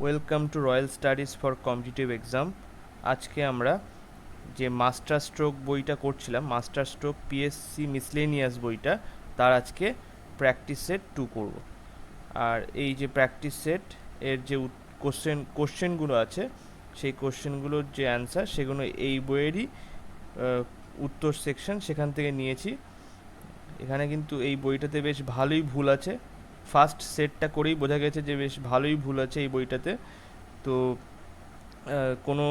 Welcome to royal studies for competitive exam. আজকে আমরা যে মাস্টার স্ট্রোক বইটা করছিলাম, মাস্টার স্ট্রোক পিএসসি মিসলেনিয়াস বইটা, তার আজকে প্র্যাকটিস সেট 2 করব। আর এই যে প্র্যাকটিস সেট এর যে কোশ্চেনগুলো আছে, সেই কোশ্চেনগুলোর যে অ্যান্সার সেগুলো এই বইয়েরই উত্তর সেকশন, সেখান থেকে নিয়েছি। এখানে কিন্তু এই বইটাতে বেশ ভালোই ভুল আছে। ফার্স্ট সেটটা করেই বোঝা গেছে যে বেশ ভালোই ভুল আছে এই বইটাতে। তো কোনো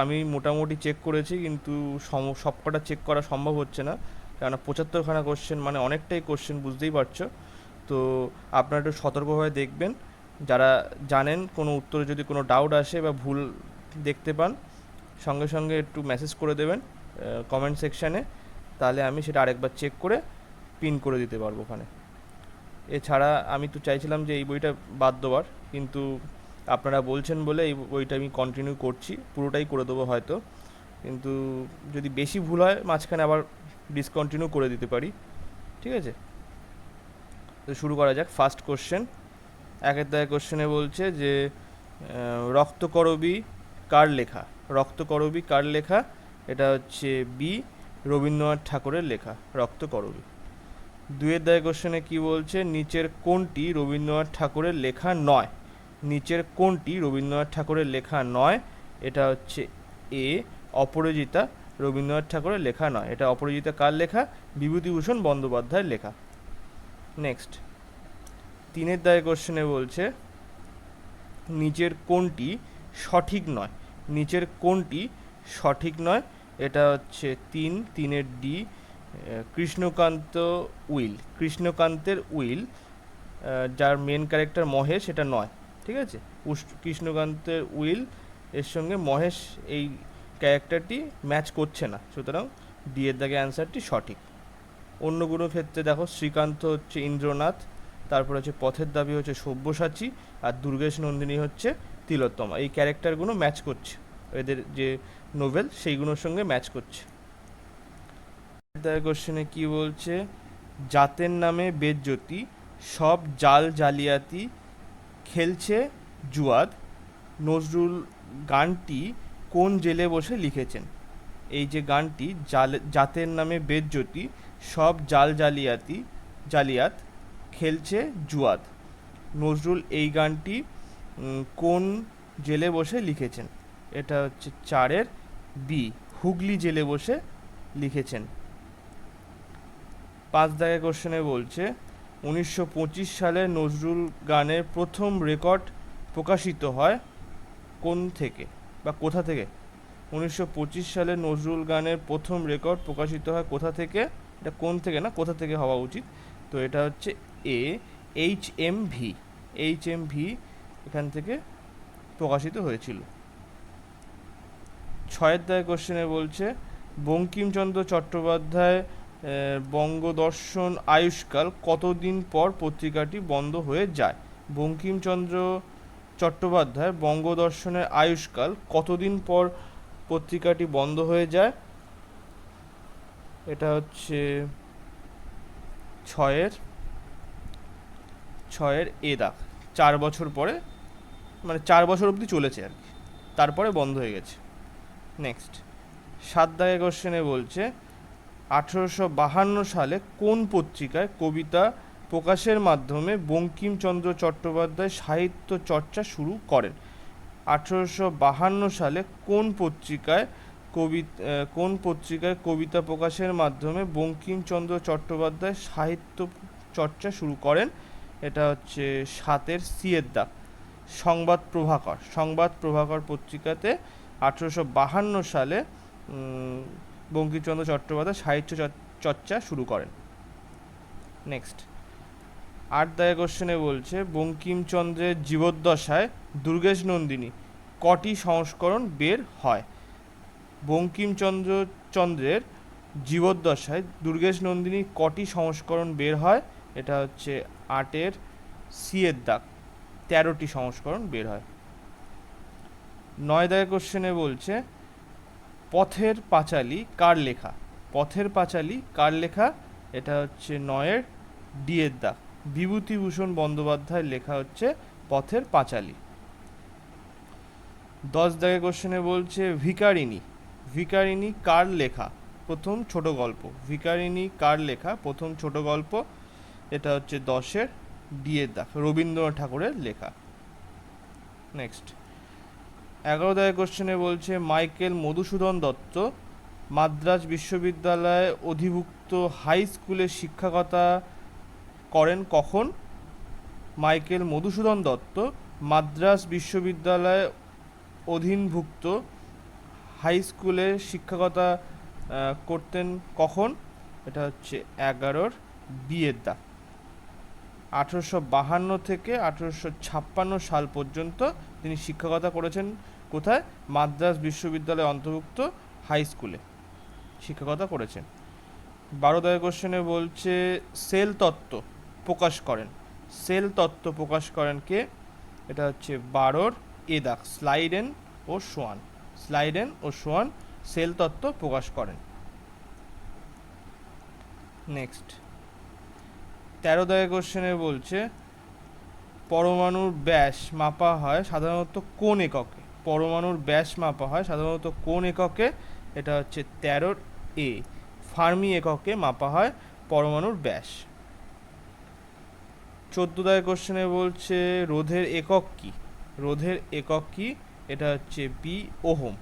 আমি মোটামুটি চেক করেছি, কিন্তু সবকটা চেক করা সম্ভব হচ্ছে না, কেননা 75খানা কোশ্চেন, মানে অনেকটাই কোশ্চেন, বুঝতেই পারছো। তো আপনারা একটু সতর্কভাবে দেখবেন। যারা জানেন কোনো উত্তরে যদি কোনো ডাউট আসে বা ভুল দেখতে পান, সঙ্গে সঙ্গে একটু মেসেজ করে দেবেন কমেন্ট সেকশানে, তাহলে আমি সেটা আরেকবার চেক করে পিন করে দিতে পারবো ওখানে। এছাড়া আমি তো চাইছিলাম যে এই বইটা বাদ দেওয়ার, কিন্তু আপনারা বলছেন বলে এই বইটা আমি কন্টিনিউ করছি, পুরোটাই করে দেবো হয়তো। কিন্তু যদি বেশি ভুল হয় মাঝখানে আবার ডিসকন্টিনিউ করে দিতে পারি, ঠিক আছে? তো শুরু করা যাক। ফার্স্ট কোশ্চেন, একের দাগে কোশ্চেনে বলছে যে রক্তকরবী কার লেখা? রক্তকরবী কার লেখা? এটা হচ্ছে বি, রবীন্দ্রনাথ ঠাকুরের লেখা রক্তকরবী। দুয়ের দাগে কোশ্চেনে কি বলছে? নিচের কোনটি রবীন্দ্রনাথ ঠাকুরের লেখা নয়? নিচের কোনটি রবীন্দ্রনাথ ঠাকুরের লেখা নয়? এটা হচ্ছে এ, অপরাজিতা রবীন্দ্রনাথ ঠাকুরের লেখা নয়। এটা অপরাজিতা কার লেখা? বিভূতিভূষণ বন্দ্যোপাধ্যায়ের লেখা। নেক্সট, তিনের দাগে কোশ্চেনে বলছে নিচের কোনটি সঠিক নয়? নিচের কোনটি সঠিক নয়? এটা হচ্ছে তিনের ডি, কৃষ্ণকান্ত উইল, কৃষ্ণকান্তের উইল, যার মেন ক্যারেক্টার মহেশ, এটা নয়, ঠিক আছে? কৃষ্ণকান্তের উইল এর সঙ্গে মহেশ এই ক্যারেক্টারটি ম্যাচ করছে না, সুতরাং ডি এর দাগে অ্যান্সারটি সঠিক। অন্যগুলো ক্ষেত্রে দেখো, শ্রীকান্ত হচ্ছে ইন্দ্রনাথ, তারপর হচ্ছে পথের দাবি হচ্ছে সব্যসাচী, আর দুর্গেশ নন্দিনী হচ্ছে তিলোত্তমা। এই ক্যারেক্টারগুলো ম্যাচ করছে, এদের যে নোভেল সেইগুলোর সঙ্গে ম্যাচ করছে। কোশ্চেনে কি বলছে? জাতের নামে বেজ্যোতি, সব জাল জালিয়াতি, খেলছে জুয়াদ, নজরুল গানটি কোন জেলে বসে লিখেছেন? এই যে গানটি, জাতের নামে বেজ্যোতি, সব জাল জালিয়াত, খেলছে জুয়াদ, নজরুল এই গানটি কোন জেলে বসে লিখেছেন? এটা হচ্ছে চারের বি, হুগলি জেলে বসে লিখেছেন। পাঁচ দাগে কোশ্চেনে বলছে 1925 সালে নজরুল গানের প্রথম রেকর্ড প্রকাশিত হয় কোন থেকে বা কোথা থেকে? 1925 সালে নজরুল গানের প্রথম রেকর্ড প্রকাশিত হয় কোথা থেকে? এটা কোন থেকে না, কোথা থেকে হওয়া উচিত। তো এটা হচ্ছে এ, HMV এখান থেকে প্রকাশিত হয়েছিল। ছয়ের দায় কোশ্চেনে বলছে বঙ্কিমচন্দ্র চট্টোপাধ্যায় বঙ্গদর্শন আয়ুষ্কাল কতদিন পর পত্রিকাটি বন্ধ হয়ে যায়? বঙ্কিমচন্দ্র চট্টোপাধ্যায় বঙ্গদর্শনের আয়ুষ্কাল কতদিন পর পত্রিকাটি বন্ধ হয়ে যায়? এটা হচ্ছে ছয়ের এ দাগ, 4 বছর পরে, মানে 4 বছর অবধি চলেছে আর কি, তারপরে বন্ধ হয়ে গেছে। নেক্সট, 7 দাগে কোশ্চেনে বলছে 1852 সালে কোন পত্রিকায় কবিতা প্রকাশের মাধ্যমে বঙ্কিমচন্দ্র চট্টোপাধ্যায় সাহিত্য চর্চা শুরু করেন? 1852 সালে কোন পত্রিকায় কবিতা প্রকাশের মাধ্যমে বঙ্কিমচন্দ্র চট্টোপাধ্যায় সাহিত্য চর্চা শুরু করেন? এটা হচ্ছে 7-এর সি এর দাগ, সংবাদ প্রভাকর পত্রিকাতে 1852 সালে বঙ্কিমচন্দ্র চট্টোপাধ্যায় সাহিত্য চর্চা শুরু করেন। নেক্সট, 8 দাগে কোশ্চেনে বলছে বঙ্কিমচন্দ্রের জীবদ্দশায় দুর্গেশ নন্দিনী কটি সংস্করণ বের হয়? বঙ্কিমচন্দ্রের জীবদ্দশায় দুর্গেশ নন্দিনী কটি সংস্করণ বের হয়? এটা হচ্ছে 8-এর সি এর দাগ, 13টি সংস্করণ বের হয়। 9 দাগে কোশ্চেনে বলছে পথের পাঁচালী কার লেখা? পথের পাঁচালী কার লেখা? এটা হচ্ছে 9-এর ডি এর দাগ, বিভূতিভূষণ বন্দ্যোপাধ্যায়ের লেখা হচ্ছে পথের পাঁচালী। 10 দাগের কোশ্চেনে বলছে ভিকারিনী, ভিকারিনী কার লেখা প্রথম ছোট গল্প, ভিকারিনী কার লেখা প্রথম ছোট গল্প, এটা হচ্ছে 10-এর ডি এর দাগ, রবীন্দ্রনাথ ঠাকুরের লেখা। নেক্সট 11 দাগের কোশ্চেনে বলছে মাইকেল মধুসূদন দত্ত মাদ্রাজ বিশ্ববিদ্যালয়ে অধিভুক্ত হাই স্কুলে শিক্ষকতা করেন কখন? মাইকেল মধুসূদন দত্ত মাদ্রাজ বিশ্ববিদ্যালয়ে অধীনভুক্ত হাই স্কুলে শিক্ষকতা করতেন কখন? এটা হচ্ছে 11-র বি এর দাগ। 1852 থেকে 1856 সাল পর্যন্ত তিনি শিক্ষকতা করেছেন কোথায়? মাদ্রাজ বিশ্ববিদ্যালয়ে অন্তর্ভুক্ত হাই স্কুলে শিক্ষকতা করেছেন। 12 দাগের কোশ্চেনে বলছে সেল তত্ত্ব প্রকাশ করেন, সেল তত্ত্ব প্রকাশ করেন কে? এটা হচ্ছে 12-র এ দাগ, স্লাইডেন ও সোয়ান, স্লাইডেন ও সোয়ান সেল তত্ত্ব প্রকাশ করেন। নেক্সট 13 দাগের কোশ্চেনে বলছে পরমাণুর ব্যাস মাপা হয় সাধারণত কোন এককে? পরমাণুর ব্যাস মাপা হয় সাধারণত কোন এককে? এটা হচ্ছে 13-র এ, ফার্মি এককে মাপা হয় পরমাণুর ব্যাস। 14 দাগের কোশ্চেনে বলছে রোধের একক কি? রোধের একক কি? এটা হচ্ছে বি, ওহম,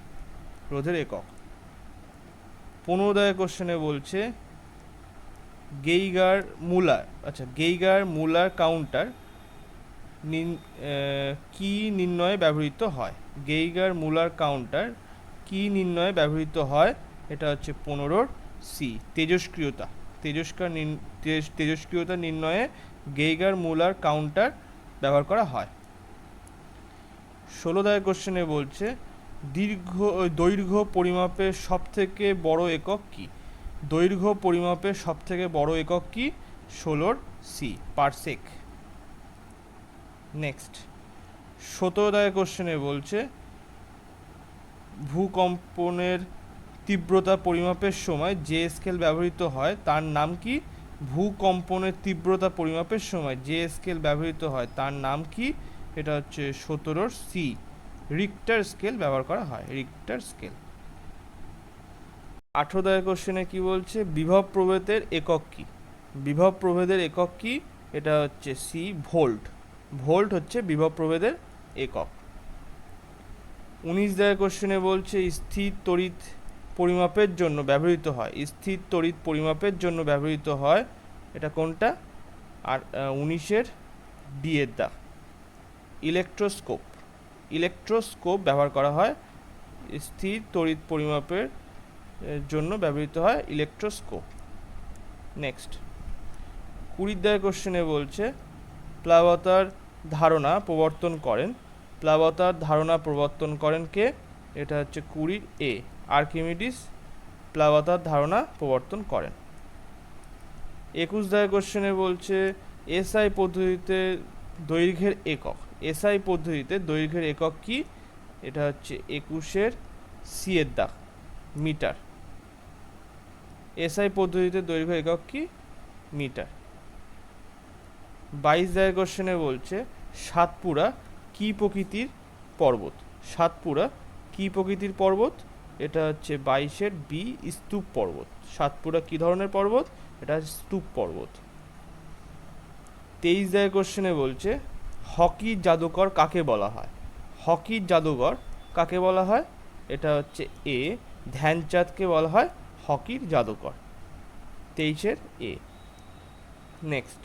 রোধের একক। 15 দাগের কোশ্চেনে বলছে গেইগার মুলার, আচ্ছা গেইগার মুলার কাউন্টার কি নির্ণয়ে ব্যবহৃত হয়? গেইগার মুলার কাউন্টার কি নির্ণয়ে ব্যবহৃত হয়? এটা হচ্ছে 15-র সি, তেজস্ক্রিয়তা, তেজস্ক্রিয়তা নির্ণয়ে গেইগার মুলার কাউন্টার ব্যবহার করা হয়। 16 দাগের কোশ্চেনে বলছে দৈর্ঘ্য পরিমাপের সবথেকে বড় একক কি? দৈর্ঘ্য পরিমাপের সবথেকে বড় একক কি? 16-র সি, পারসেক। নেক্সট 17 দাগের কোশ্চেনে বলছে ভূকম্পনের তীব্রতা পরিমাপের সময় যে স্কেল ব্যবহৃত হয় তার নাম কি? ভূকম্পনের তীব্রতা পরিমাপের সময় যে স্কেল ব্যবহৃত হয় তার নাম কি? এটা হচ্ছে 17-র সি, রিক্টার স্কেল ব্যবহার করা হয়, রিক্টার স্কেল। 18 দাগের কোশ্চেনে কি বলছে বিভব প্রভেদের একক কি? বিভব প্রভেদের একক কি? এটা হচ্ছে সি, ভোল্ট, ভোল্ট হচ্ছে বিভব প্রভেদের একক। 19 দাগের কোশ্চেনে বলছে স্থির তড়িৎ পরিমাপের জন্য ব্যবহৃত হয়, স্থির তড়িৎ পরিমাপের জন্য ব্যবহৃত হয়, এটা কোনটা? আর 19-এর ডি এর দাগ, ইলেকট্রোস্কোপ, ইলেকট্রোস্কোপ ব্যবহার করা হয় স্থির তড়িৎ পরিমাপের জন্য ব্যবহৃত হয় ইলেকট্রোস্কোপ। নেক্সট 20 দাগের কোশ্চেনে বলছে প্লাবতার ধারণা প্রবর্তন করেন, প্লাবতার ধারণা প্রবর্তন করেন কে? এটা হচ্ছে 20 এ, আর্কিমিডিস প্লাবতার ধারণা প্রবর্তন করেন। 21 দাগের কোশ্চেনে বলছে এসআই পদ্ধতিতে দৈর্ঘ্যের একক, এসআই পদ্ধতিতে দৈর্ঘ্যের একক কি? এটা হচ্ছে 21-এর সি এর দাগ, মিটার। এসআই পদ্ধতিতে দৈর্ঘ্য একক কি? মিটার। 22 দাগের কোশ্চেনে বলছে সাতপুরা কি প্রকৃতির পর্বত? সাতপুরা কি প্রকৃতির পর্বত? এটা হচ্ছে 22-এর বি, স্তূপ পর্বত। সাতপুরা কি ধরনের পর্বত? এটা স্তূপ পর্বত। 23 দাগের কোশ্চেনে বলছে হকি জাদুকর কাকে বলা হয়? হকি জাদুকর কাকে বলা হয়? এটা হচ্ছে এ, ধ্যানচাঁদকে বলা হয় হকির জাদুকর, 23-এর এ। নেক্সট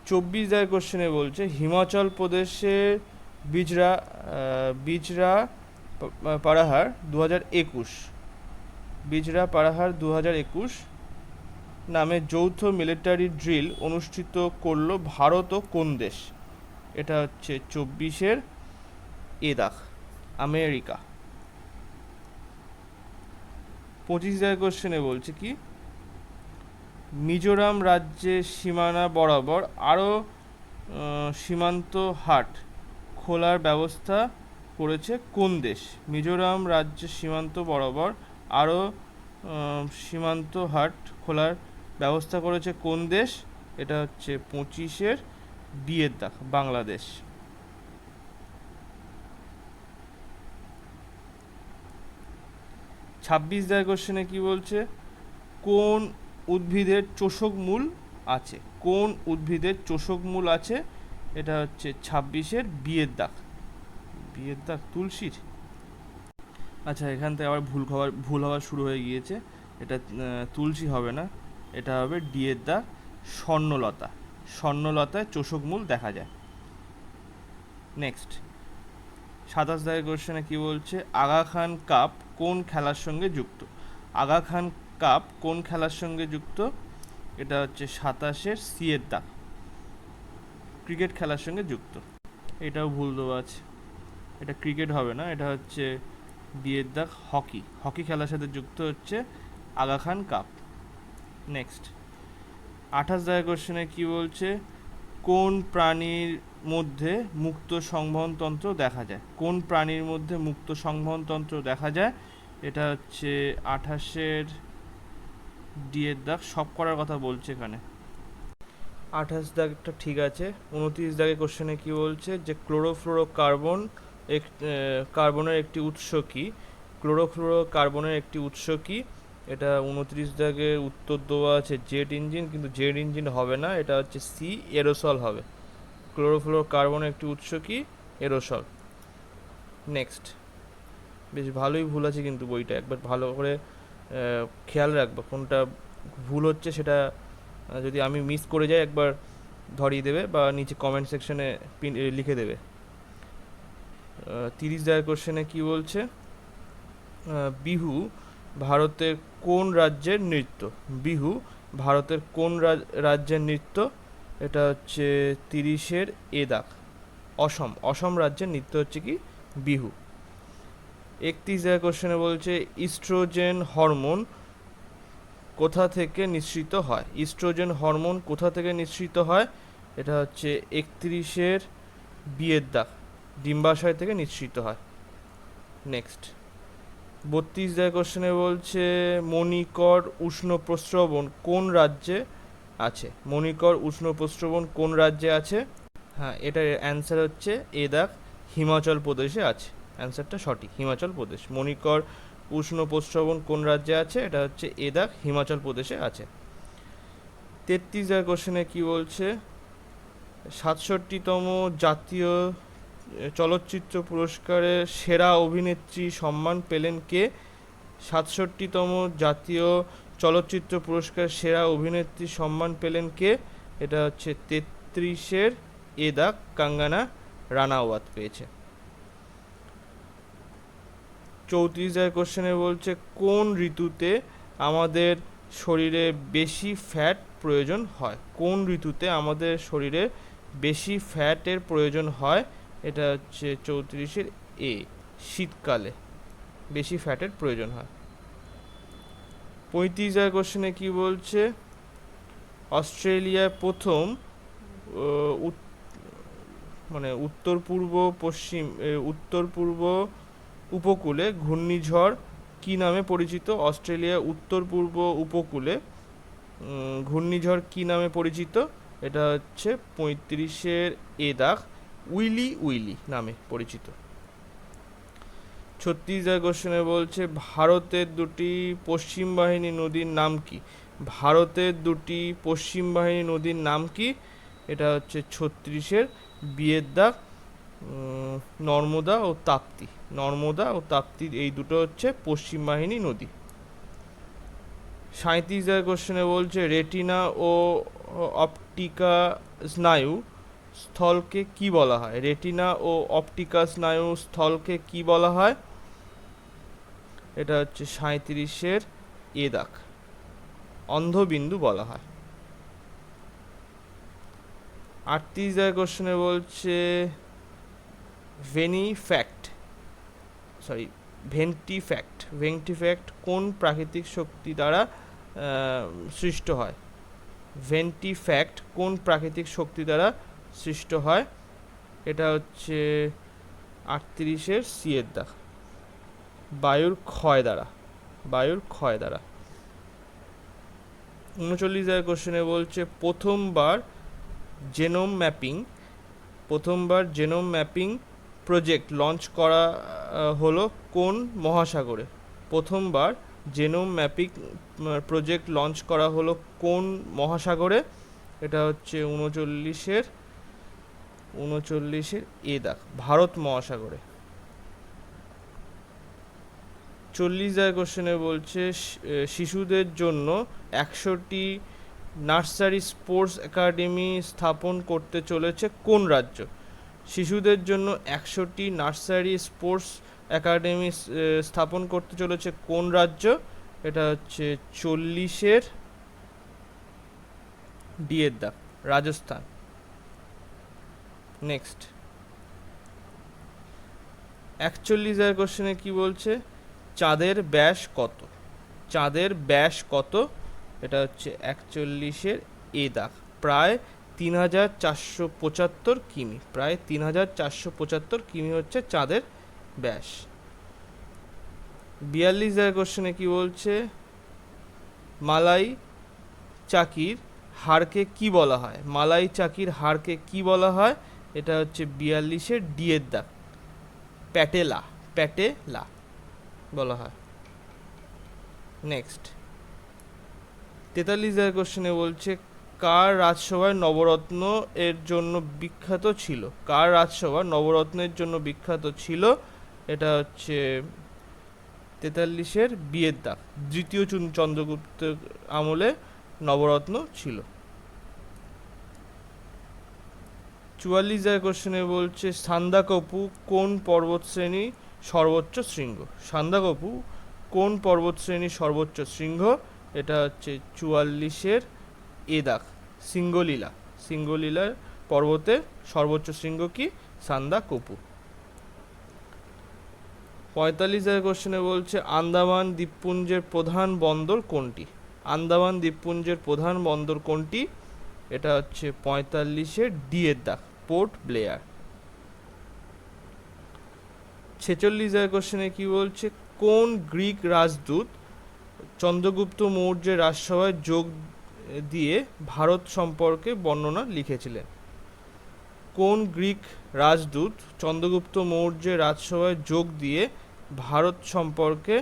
24 দাগের কোশ্চেনে বলছে হিমাচল প্রদেশের বিজরা পারাহার 2021, বিজরা পারাহার 2021 নামে যৌথ মিলিটারি ড্রিল অনুষ্ঠিত করলো ভারত ও কোন দেশ? এটা হচ্ছে 24-এর এ দাগ, আমেরিকা। 25 দাগের কোশ্চেনে বলছে কি মিজোরাম রাজ্যের সীমানা বরাবর আরও সীমান্ত হাট খোলার ব্যবস্থা করেছে কোন দেশ? মিজোরাম রাজ্যের সীমান্ত বরাবর আরও সীমান্ত হাট খোলার ব্যবস্থা করেছে কোন দেশ? এটা হচ্ছে 25-এর ডি এর দাগ, বাংলাদেশ। 26 কোশ্চেনে কি বলছে, কোন উদ্ভিদের চোষক মূল আছে, কোন উদ্ভিদের চোষক মূল আছে, এটা হচ্ছে 26-এর বিয়ের দাগ। বিয়ের দাগ তুলসীর, আচ্ছা এখান থেকে আবার ভুল হওয়া শুরু হয়ে গিয়েছে, এটা তুলসী হবে না, এটা হবে ডিয়ের দাগ স্বর্ণলতা। স্বর্ণলতায় চোষক মূল দেখা যায়। নেক্সট 27 কোশ্চেনে কি বলছে, আগা খান কাপ কোন খেলার সঙ্গে যুক্ত। আগা খান কাপ কোন খেলার সঙ্গে যুক্ত, এটা হচ্ছে 27-এর সিয়ের দাগ, ক্রিকেট খেলার সঙ্গে যুক্ত। এটাও ভুল দেওয়া আছে, এটা ক্রিকেট হবে না, এটা হচ্ছে বিয়ের দাগ হকি। হকি খেলার সাথে যুক্ত হচ্ছে আগা খান কাপ। নেক্সট 28 কোশ্চেনে কি বলছে, কোন প্রাণীর মধ্যে মুক্ত সংবহনতন্ত্র দেখা যায়। কোন প্রাণীর মধ্যে মুক্ত সংবহনতন্ত্র দেখা যায়, এটা হচ্ছে 28-এর ডিয়ের দাগ সব করার কথা বলছে এখানে। 28 দাগটা ঠিক আছে। 29 কোশ্চেনে কি বলছে, যে ক্লোরোফ্লোরোকার্বন কার্বনের একটি উৎস কি। ক্লোরোফ্লোরোকার্বনের একটি উৎস কি, এটা 29 দাগের উত্তর দেওয়া আছে জেট ইঞ্জিন, কিন্তু জেট ইঞ্জিন হবে না, এটা হচ্ছে সি এরোসল হবে। ক্লোরোফ্লোরোকার্বনের একটি উৎস কি, এরোসল। নেক্সট, বেশ ভালোই ভুল আছে কিন্তু বইটা, একবার ভালো করে খেয়াল রাখবো কোনটা ভুল হচ্ছে, সেটা যদি আমি মিস করে যাই একবার ধরিয়ে দেবে বা নিচে কমেন্ট সেকশনে লিখে দেবে। 30 কোশ্চেনে কি বলছে, বিহু ভারতের কোন রাজ্যের নৃত্য। বিহু ভারতের কোন রাজ্যের নৃত্য, এটা হচ্ছে 30-এর এ দাগ অসম। অসম রাজ্যের নৃত্য হচ্ছে কি, বিহু। 31 কোশ্চেনে বলছে, ইস্ট্রোজেন হরমোন কোথা থেকে নিঃসৃত হয়। ইস্ট্রোজেন হরমোন কোথা থেকে নিঃসৃত হয়, এটা হচ্ছে 31-এর বিয়ের দাগ ডিম্বাশয় থেকে নিঃসৃত হয়। নেক্সট 32 কোশ্চেনে বলছে, মণিকর উষ্ণ প্রস্রবণ কোন রাজ্যে আছে। মণিকর উষ্ণ প্রস্রবণ কোন রাজ্যে আছে, হ্যাঁ এটার অ্যান্সার হচ্ছে এ দাগ হিমাচল প্রদেশে আছে। অ্যান্সারটা সঠিক, হিমাচল প্রদেশ। মণিকর উষ্ণ প্রস্রবণ কোন রাজ্যে আছে, এটা হচ্ছে এ দাগ হিমাচল প্রদেশে আছে। 33 কোশ্চেনে কি বলছে, 67তম জাতীয় চলচ্চিত্র পুরস্কারে সেরা অভিনেত্রী সম্মান পেলেন কে। 67তম জাতীয় চলচ্চিত্র পুরস্কার সেরা অভিনেত্রী সম্মান পেলেন কে, এটা হচ্ছে 33-এর এ দাগ কাঙ্গানা রানাওয়াত পেয়েছে। 34 কোশ্চেনে বলছে, কোন ঋতুতে আমাদের শরীরে বেশি ফ্যাট প্রয়োজন হয়। কোন ঋতুতে আমাদের শরীরে বেশি ফ্যাটের প্রয়োজন হয়, এটা হচ্ছে 34-এর এ শীতকালে বেশি ফ্যাটের প্রয়োজন হয়। 35 কোশ্চেনে কি বলছে, অস্ট্রেলিয়ায় প্রথম উত্তর পূর্ব উপকূলে ঘূর্ণিঝড় কি নামে পরিচিত। অস্ট্রেলিয়ার উত্তর পূর্ব উপকূলে ঘূর্ণিঝড় কি নামে পরিচিত, এটা হচ্ছে 35-এর এ দাগ উইলি নামে পরিচিত। 36 কোশ্চেনে বলছে, ভারতের দুটি পশ্চিম বাহিনী নদীর নাম কি। ভারতের দুটি পশ্চিম বাহিনী নদীর নাম কি, এটা হচ্ছে 36-এর বিয়ের দাগ নর্মদা ও তাপ্তি। নর্মদা ও তাপ্তি এই দুটো হচ্ছে পশ্চিম বাহিনী নদী। 37 কোশ্চেনে বলছে, রেটিনা ও অপটিকা স্নায়ু স্থলকে কি বলা হয়। রেটিনা ও অপটিকা স্নায়ু স্থলকে কি বলা হয়, এটা হচ্ছে 37-এর এ দাগ অন্ধবিন্দু বলা হয়। 38 কোশ্চেনে বলছে, ভেন্টিফ্যাক্ট কোন প্রাকৃতিক শক্তি দ্বারা সৃষ্ট হয়। ভেন্টিফ্যাক্ট কোন প্রাকৃতিক শক্তি দ্বারা সৃষ্ট হয়, এটা হচ্ছে 38-এর সি এর দাগ বায়ুর ক্ষয় দ্বারা। 39 কোশ্চেনে বলছে, প্রথমবার জেনোম ম্যাপিং প্রজেক্ট লঞ্চ করা হলো কোন মহাসাগরে। প্রথমবার জেনোম ম্যাপিং প্রজেক্ট লঞ্চ করা হলো কোন মহাসাগরে? এটা হচ্ছে 39-এর এ দাগ, ভারত মহাসাগরে। 40 কোশ্চেনে বলছে শিশুদের জন্য 100টি নার্সারি স্পোর্টস একাডেমি স্থাপন করতে চলেছে কোন রাজ্য? শিশুদের জন্য 100টি নার্সারি স্পোর্টস একাডেমি স্থাপন করতে চলেছে কোন রাজ্য? এটা হচ্ছে 40-এর ডি এর দাগ, রাজস্থান। নেক্সট 41 কোশ্চেনে কি বলছে? চাঁদের ব্যাস কত? চাঁদের ব্যাস কত? এটা হচ্ছে 41-এর এ দাগ, প্রায় 3475 কিমি। প্রায় 3475 কিমি হচ্ছে চাঁদের ব্যাস। 42 কোশ্চেনে কি বলছে? মালাই চাকির হাড়কে কি বলা হয়? মালাই চাকির হাড়কে কি বলা হয়? এটা হচ্ছে 42-এর ডি এর দাগ, প্যাটেলা। প্যাটেলা বলা হয়। নেক্সট 43 কোশ্চেনে বলছে কার রাজসভায় নবরত্ন এর জন্য বিখ্যাত ছিল? কার রাজসভা নবরত্নের জন্য বিখ্যাত ছিল? এটা হচ্ছে 43-এর বি এর দাগ, দ্বিতীয় চন্দ্রগুপ্ত আমলে নবরত্ন ছিল। 44 কোশ্চেনে বলছে সান্দাকফু কোন পর্বতশ্রেণী সর্বোচ্চ শৃঙ্গ? সান্দাকফু কোন পর্বতশ্রেণীর সর্বোচ্চ শৃঙ্গ? এটা হচ্ছে 44-এর এ দাগ, সিঙ্গলীলা। সিঙ্গলীলার পর্বতের সর্বোচ্চ শৃঙ্গ কি? সান্দাকফু। 45 কোশ্চেনে বলছে আন্দামান দ্বীপপুঞ্জের প্রধান বন্দর কোনটি? আন্দামান দ্বীপপুঞ্জের প্রধান বন্দর কোনটি? এটা হচ্ছে 45-এর ডি এর দাগ, পোর্ট ব্লেয়ার। 46 কোশ্চেনে কি বলছে? কোন গ্রিক রাজদূত চন্দ্রগুপ্ত মৌর্যের রাজসভায় যোগ দিয়ে ভারত সম্পর্কে বর্ণনা লিখেছিলেন? কোন গ্রিক রাজদূত চন্দ্রগুপ্ত মৌর্যের রাজসভায় যোগ দিয়ে ভারত সম্পর্কে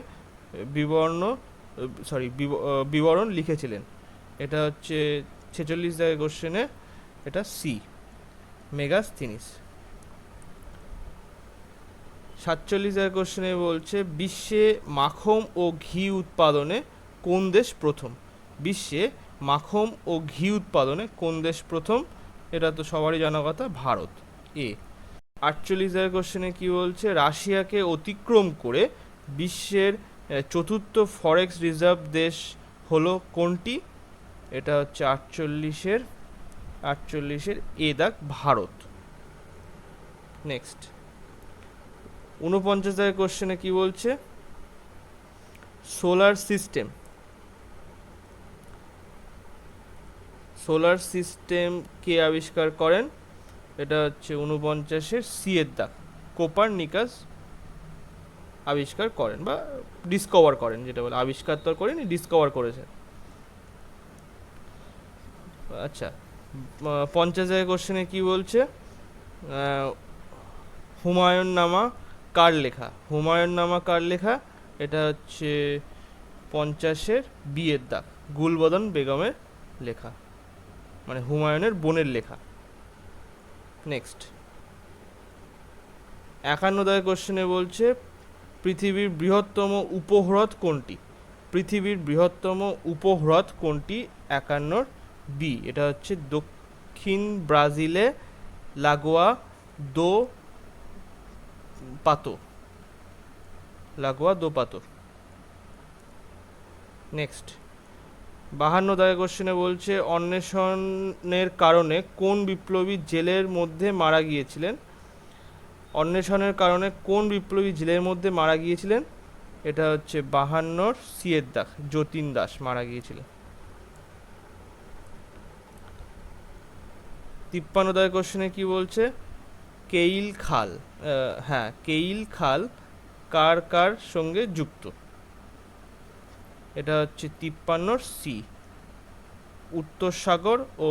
বিবরণ লিখেছিলেন? এটা হচ্ছে 46 কোশ্চেনে এটা সি, মেগাস্থিনিস। 47 কোশ্চেনে বলছে বিশ্বে মাখন ও ঘি উৎপাদনে কোন দেশ প্রথম? বিশ্বে মাখন ও ঘি উৎপাদনে কোন দেশ প্রথম? এটা তো সবারই জানা কথা, ভারত, এ। 48 কোশ্চেনে কি বলছে? রাশিয়াকে অতিক্রম করে বিশ্বের চতুর্থ ফরেক্স রিজার্ভ দেশ হলো কোনটি? এটা হচ্ছে 48-এর এ দাগ, ভারত। নেক্সট 49 কোশ্চেনে কি বলছে? সোলার সিস্টেম কে আবিষ্কার করেন? এটা হচ্ছে 49-এর সি এর দাগ, কোপারনিকাস আবিষ্কার করেন বা ডিসকভার করেন, যেটা বলে আবিষ্কার তো করেনি, ডিসকভার করেছেন। আচ্ছা 50 কোশ্চেনে কি বলছে? হুমায়ুন নামা কার লেখা? হুমায়ুন নামা কার লেখা? এটা হচ্ছে 50-এর বি এর দাগ, গুলবদন বেগমের লেখা, মানে হুমায়ুনের বোনের লেখা। নেক্সট 51 কোশ্চেনে বলছে পৃথিবীর বৃহত্তম উপহ্রদ কোনটি? পৃথিবীর বৃহত্তম উপহ্রদ কোনটি? 51-র বি, এটা হচ্ছে দক্ষিণ ব্রাজিলে লাগোয়া দো পাতো। নেক্সট 52 কোশ্চেনে বলছে অন্বেষণের কারণে কোন বিপ্লবী জেলের মধ্যে মারা গিয়েছিলেন? অন্বেষণের কারণে কোন বিপ্লবী জেলের মধ্যে মারা গিয়েছিলেন? এটা হচ্ছে 52-র সি এর দাগ, যতীন দাস মারা গিয়েছিলেন। 53 কোশ্চেনে কি বলছে? কেইল খাল কার কার সঙ্গে যুক্ত? এটা হচ্ছে 53-র সি, উত্তর সাগর ও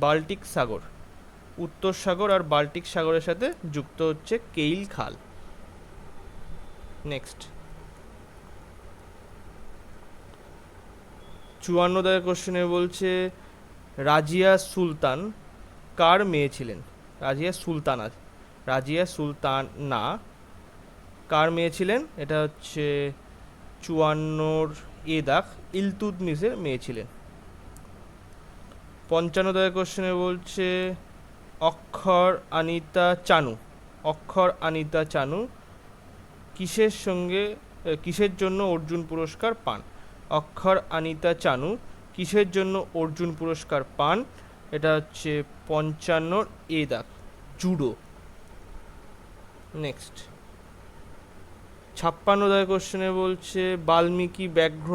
বাল্টিক সাগর। উত্তর সাগর আর বাল্টিক সাগরের সাথে যুক্ত হচ্ছে কেইল খাল। নেক্সট 54 দাগের কোশ্চেনে বলছে রাজিয়া সুলতান কার মেয়ে ছিলেন? রাজিয়া সুলতানা কার মেয়ে ছিলেন? এটা হচ্ছে 54 এ দাগ, ইলতুৎমিশের মেয়ে ছিলেন। 55 দাগের কোশ্চেনে বলছে অক্ষর আনিতা চানু কিসের জন্য অর্জুন পুরস্কার পান? অক্ষর আনিতা চানু কিসের জন্য অর্জুন পুরস্কার পান? এটা হচ্ছে 55 এ দাগ, জুডো। নেক্সট 56 দাগের কোশ্চেনে বলছে বাল্মীকি ব্যাঘ্র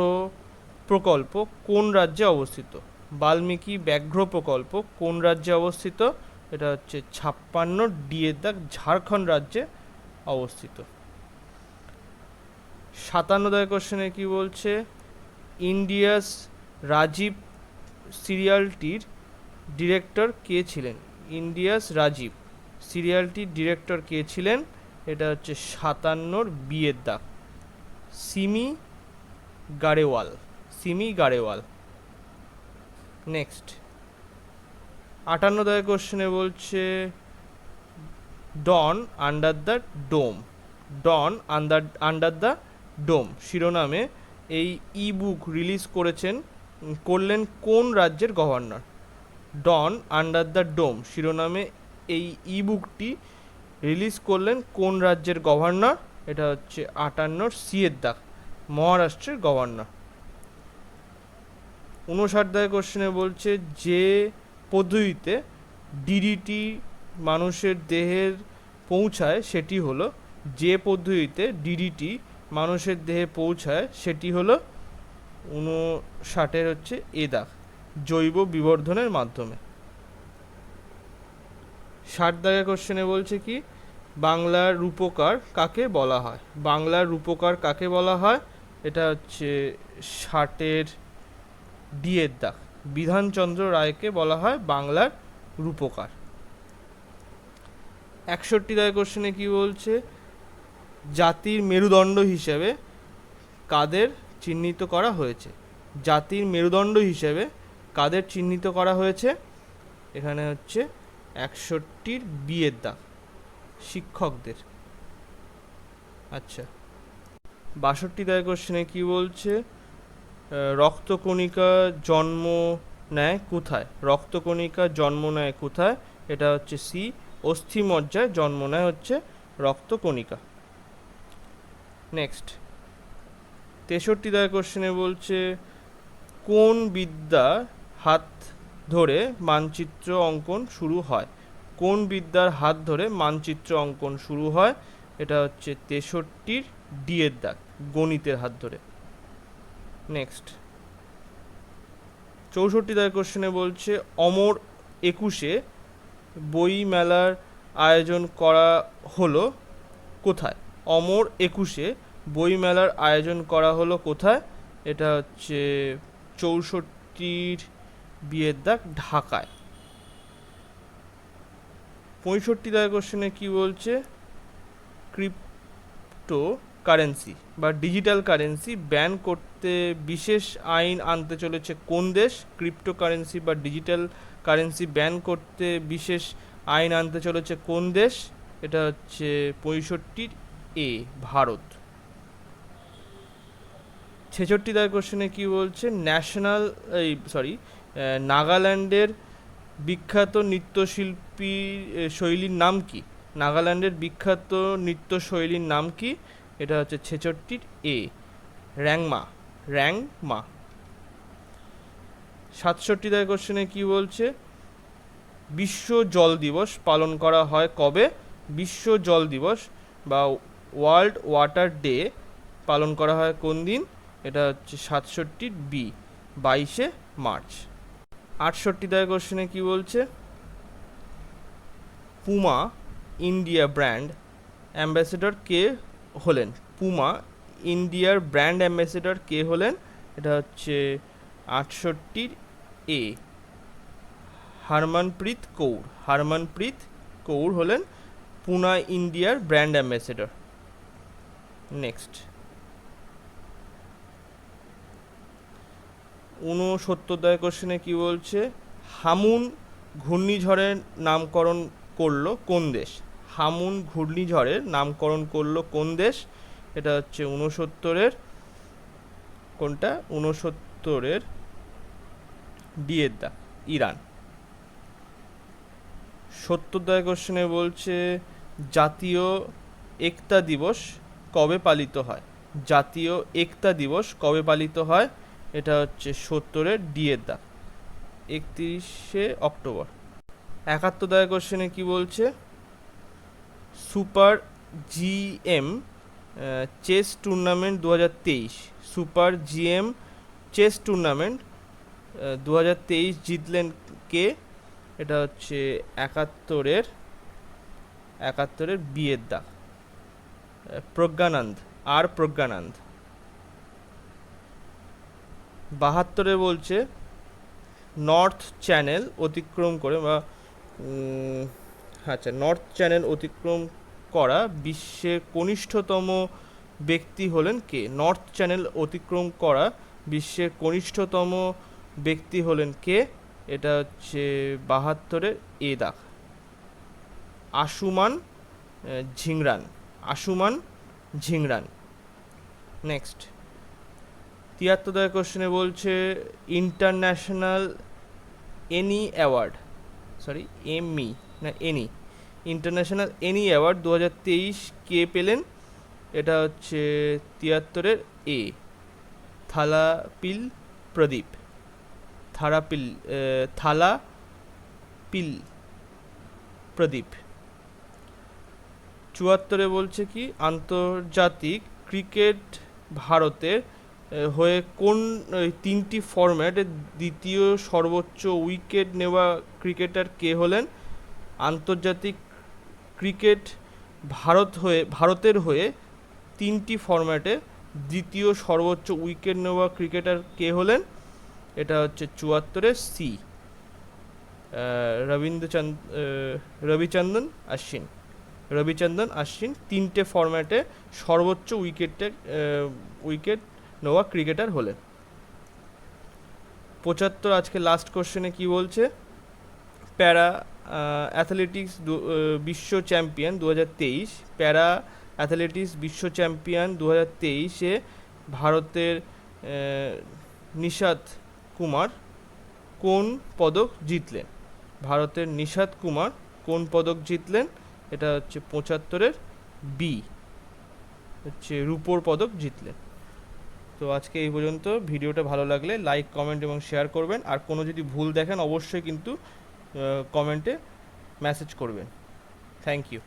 প্রকল্প কোন রাজ্যে অবস্থিত? বাল্মীকি ব্যাঘ্র প্রকল্প কোন রাজ্যে অবস্থিত? এটা হচ্ছে 56 ডি এর দাগ, ঝাড়খণ্ড রাজ্যে অবস্থিত। 57 দাগের কোশ্চেনে কি বলছে ইন্ডিয়াস রাজীব সিরিয়ালটির ডিরেক্টর কে ছিলেন? ইন্ডিয়াস রাজীব সিরিয়ালটির ডিরেক্টর কে ছিলেন? এটা হচ্ছে 57 বি এর দাগ, সিমি গারেওয়াল। নেক্সট 58 দাগের কোশ্চেনে বলছে ডন আন্ডার দ্য ডোম শিরোনামে এই ইবুক রিলিজ করলেন কোন রাজ্যের গভর্নর? ডন আন্ডার দ্য ডোম শিরোনামে এই ইবুকটি রিলিজ করলেন কোন রাজ্যের গভর্নর? এটা হচ্ছে 58 সি এর দাগ, মহারাষ্ট্রের গভর্নর। 59 দাগের কোশ্চেনে বলছে যে পদ্ধতিতে ডিডিটি মানুষের দেহের পৌঁছায় সেটি হলো? যে পদ্ধতিতে ডিডিটি মানুষের দেহে পৌঁছায় সেটি হলো 59 হচ্ছে এ দাগ, জৈব বিবর্ধনের মাধ্যমে। 60 দাগের কোশ্চেনে বলছে কি বাংলার রূপকার কাকে বলা হয়? বাংলার রূপকার কাকে বলা হয়? এটা হচ্ছে 60 ডি এর দাগ, বিধানচন্দ্র রায়কে বলা হয় বাংলার রূপকার। 61 দাগের কোশ্চেনে কি বলছে জাতির মেরুদণ্ড হিসেবে কাদের চিহ্নিত করা হয়েছে? জাতির মেরুদণ্ড হিসেবে কাদের চিহ্নিত করা হয়েছে? এখানে হচ্ছে 61 বি এর দাগ, শিক্ষকদের। আচ্ছা 62 দাগের কোশ্চেনে কি বলছে রক্তকণিকা জন্ম নেয় কোথায়? রক্তকণিকা জন্ম নেয় কোথায়? এটা হচ্ছে সি, অস্থিমজ্জায় জন্ম নেয় হচ্ছে রক্তকণিকা। নেক্সট 63 দাগের কোশ্চেনে বলছে কোন বিদ্যার হাত ধরে মানচিত্র অঙ্কন শুরু হয়? কোন বিদ্যার হাত ধরে মানচিত্র অঙ্কন শুরু হয়? এটা হচ্ছে 63 ডি এর দাগ, গণিতের হাত ধরে। নেক্সট 64 দাগের কোশ্চেনে বলছে অমর 21-এ বই মেলার আয়োজন করা হলো কোথায়? অমর 21-এ বই মেলার আয়োজন করা হলো কোথায়? এটা হচ্ছে 64 বি এর দাগ, ঢাকায়। 65 দাগের কোশ্চেনে কি বলছে ক্রিপ্টো কারেন্সি বা ডিজিটাল কারেন্সি ব্যান করতে বিশেষ আইন আনতে চলেছে কোন দেশ? ক্রিপ্টো কারেন্সি বা ডিজিটাল কারেন্সি ব্যান করতে বিশেষ আইন আনতে চলেছে কোন দেশ? এটা হচ্ছে 65 এ, ভারত। 66 দাগের কোশ্চেনে কি বলছে নাগাল্যান্ডের বিখ্যাত নৃত্যশিল্পী শৈলীর নাম কি? নাগাল্যান্ডের বিখ্যাত নৃত্যশৈলীর নাম কি? এটা হচ্ছে 66 এ, র্যাংমা। 67 দাগের কোশ্চেনে কি বলছে বিশ্ব জল দিবস পালন করা হয় কবে? বিশ্ব জল দিবস বা ওয়ার্ল্ড ওয়াটার ডে পালন করা হয় কোন দিন? এটা হচ্ছে 67 বি, 22শে মার্চ। 68 দাগের কোশ্চেনে কি বলছে পুমা ইন্ডিয়া ব্র্যান্ড অ্যাম্বাসেডর কে হলেন? পুমা ইন্ডিয়ার ব্র্যান্ড অ্যাম্বাসেডর কে হলেন? এটা হচ্ছে 68 এ, হরমনপ্রীত কৌর হলেন পুনা ইন্ডিয়ার ব্র্যান্ড অ্যাম্বাসেডর। নেক্সট 69 কোশ্চেনে কি বলছে, হামুন ঘূর্ণিঝড়ের নামকরণ করলো কোন দেশ? হামুন ঘূর্ণিঝড়ের নামকরণ করলো কোন দেশ? এটা হচ্ছে 69-এর কোনটা? 69-এর ডি এর দা, ইরান। 70 কোশ্চেনে বলছে জাতীয় একতা দিবস কবে পালিত হয়? জাতীয় একতা দিবস কবে পালিত হয়? এটা হচ্ছে 70-এর ডি এর দা, 31শে অক্টোবর। 71 কোশ্চেনে কি বলছে, super GM chess tournament 2023, super GM chess tournament 2023 জিতলেন কে? এটা হচ্ছে 71-এর বিয়ের দা, প্রজ্ঞানন্দ, আর প্রজ্ঞানন্দ। 72-এ বলছে নর্থ চ্যানেল অতিক্রম করে বা আচ্ছা, নর্থ চ্যানেল অতিক্রম করা বিশ্বের কনিষ্ঠতম ব্যক্তি হলেন কে? নর্থ চ্যানেল অতিক্রম করা বিশ্বের কনিষ্ঠতম ব্যক্তি হলেন কে? এটা হচ্ছে 72-এর এ দাগ, আশুমান ঝিংরান, আশুমান ঝিংরান। নেক্সট 73 কোশ্চেনে বলছে ইন্টারন্যাশনাল এনি অ্যাওয়ার্ড, সরি এমি না এনি, ইন্টারন্যাশনাল এনি অ্যাওয়ার্ড 2023 কে পেলেন? এটা হচ্ছে 73-এর এ, থালাপিল প্রদীপ, থালাপিল প্রদীপ। 74-এ বলছে কি, আন্তর্জাতিক ক্রিকেট ভারতের হয়ে কোন 3টি ফরম্যাটে দ্বিতীয় সর্বোচ্চ উইকেট নেওয়া ক্রিকেটার কে হলেন? আন্তর্জাতিক ক্রিকেট ভারতের হয়ে 3টি ফরম্যাটে দ্বিতীয় সর্বোচ্চ উইকেট নেওয়া ক্রিকেটার কে হলেন? এটা হচ্ছে 74-এর সি, রবিচন্দ্রন অশ্বিন, রবিচন্দ্রন অশ্বিন 3টে ফরম্যাটে সর্বোচ্চ উইকেট নেওয়া ক্রিকেটার হলেন। 75 আজকে লাস্ট কোশ্চেনে কি বলছে, প্যারা অ্যাথলেটিক্স বিশ্ব চ্যাম্পিয়ন 2023, প্যারা অ্যাথলেটিক্স বিশ্ব চ্যাম্পিয়ন 2023-এ ভারতের নিশাত কুমার কোন পদক জিতলেন? ভারতের নিশাত কুমার কোন পদক জিতলেন? এটা হচ্ছে 75-এর বি, হচ্ছে রূপোর পদক জিতলেন। তো আজকে এই পর্যন্ত। ভিডিওটা ভালো লাগলে লাইক, কমেন্ট এবং শেয়ার করবেন। আর কোনো যদি ভুল দেখেন অবশ্যই কিন্তু কমেন্টে মেসেজ করবেন। Thank you.